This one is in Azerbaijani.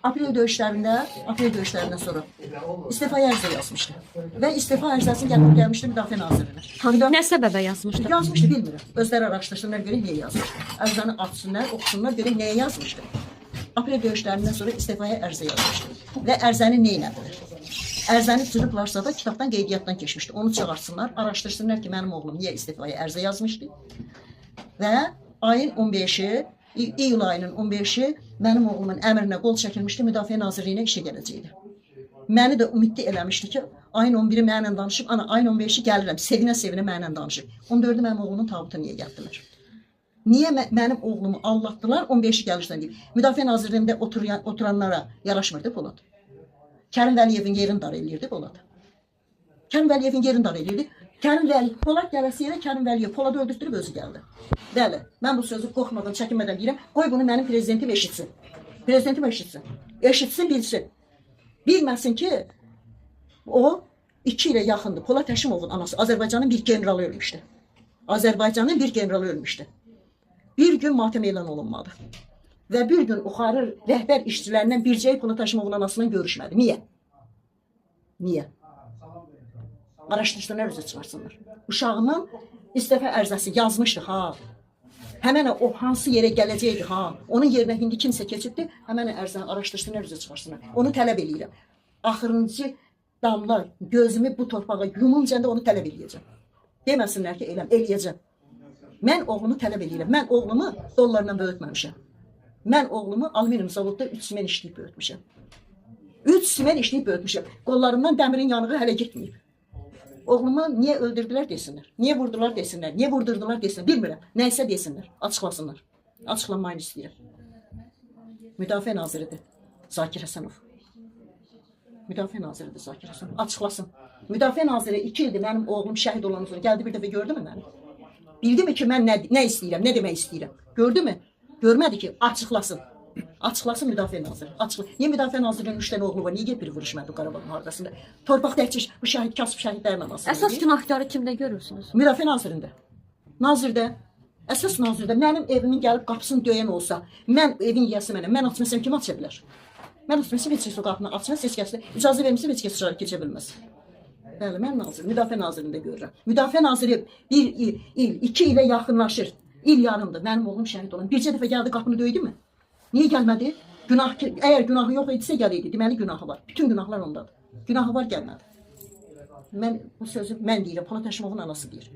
aprel döyüşlərindən sonra istifa ərizə yazmışdı. Və istifa ərizəsini gətirib gəlmişdi Müdafiə Nazirinə. Nə səbəbə yazmışdı? Yazmışdı, bilmirəm. Özləri araşdırsınlar, görək niyə yazmışdı. Ərizəni açsınlar, oxusunlar, görək niyə yazmışdı. Aprel döyüşlərindən sonra istifaya ərizə yazmışdı. Və ərizəni nə elədilər? Ərizəni cırıblarsa da kitabdan qeydiyyatdan keçmişdi. Onu çağırsınlar, araşdırsınlar ki, mənim oğlum niyə istifaya ərizə yazmışdı. Və ayın 15-i, iyul ayının 15-i mənim oğlumun əmrinə qol çəkilmişdi, Müdafiə Nazirliyinə işə gələcəkdi. Məni də ümidli eləmişdi ki, ayın 11-i mənlə danışıb, ana ayın 15-i gəlirəm, sevinə-sevinə mənlə danışıb. 14-ü mənim oğlumun tabutu niyə gəldilər? Niyə mənim oğlumu allatdılar, 15-i gəlirsən deyib. Müdafiə Nazirliyində oturanlara yaraşmırdı Polad. Kərim Vəliyevin yerini dar eləyirdi Polad. Kərim Vəliyevin yerini dar eləyirdi. Kərim Vəliyev, Polad gələsi yerə Kərim Vəliyev Poladı öldürtdürüb özü gəldi. Bəli, mən bu sözü qorxmadan, çəkinmədən deyirəm. Qoy bunu mənim prezidentim eşitsin. Prezidentim eşitsin. Eşitsin, bilsin. Bilməsin ki, o 2 ilə yaxındır. Polad Həşimovun anası Azərbaycanın bir generalı ölmüşdü. Azərbaycanın bir generalı ölmüşdü. Bir gün matəm elan olunmadı. Və bir gün yuxarı rəhbər işçilərindən bircəyi Polad Həşimovun anasından görüşmədi. Niyə? Niyə? Araşdırsınlar, özü çıxarsınlar. Uşağımın istifa ərizəsi yazmışdı, ha. Həmən o hansı yerə gələcəkdi, ha. Onun yerinə indi kimsə keçibdi, həmən ərizəni araşdırsınlar, özü çıxarsınlar. Onu tələb eləyirəm. Axırıncı damla gözümü bu torpağa yumuncanda onu tələb eləyəcəm. Deməsinlər ki, eləyəcəm. Mən oğlumu tələb eləyirəm. Mən oğlumu dollarla böyütməmişəm. Mən oğlumu alüminium zavodda 3 simen işləyib böyütmüşəm. 3 simen işləyib böyütmüşəm. Qollarımdan dəmirin yanığı hələ getməyib. Oğlumu niyə öldürdülər desinlər, niyə vurdular desinlər, niyə vurdurdular desinlər, bilmirəm. Nəysə desinlər, açıqlasınlar. Açıqlanmayını istəyirəm. Müdafiə Naziridir Zakir Həsənov. Müdafiə Naziridir Zakir Həsənov. Açıqlasın. Müdafiə Naziri 2 ildir mənim oğlum şəhid olan sonra gəldi bir dəfə gördü mü məni? Bildi mi ki, mən nə istəyirəm, nə demək istəyirəm? Gördü mü? Görmədi ki, açıqlasın. Açıqlasın Müdafiə Naziri. Niyə Müdafiə Nazirinin 3 dənə oğlu var? Niyə biri vuruşmadı Qarabağ müharibəsində? Torpaq təhcir bu şəhid kasıb şəhidlərin anası. Əsas günahkarı kimdə görürsünüz? Müdafiə Nazirində. Nazirdə. Əsas nazirdə mənim evimin gəlib qapısını döyən olsa, mən evin yiyəsi mənəm. Mən açmasam kim aça bilər? Mən açmasam heç kəs o qapını açmaz, heç kəs icazə verməsə heç kəs içəri keçə bilməz. Bəli, mən Müdafiə Nazirində görürəm. Müdafiə Naziri 1 il, 2 ilə yaxınlaşır. İl yarımdır mənim oğlum şəhid olan. Bircə dəfə gəldi qapını döydü mü? Niyə gəlmədi? Əgər günahı yox idisə gələydi, deməli günahı var. Bütün günahlar ondadır. Günahı var, gəlmədi. Mən bu sözü mən deyirəm, Polad Həşimovun anası deyir.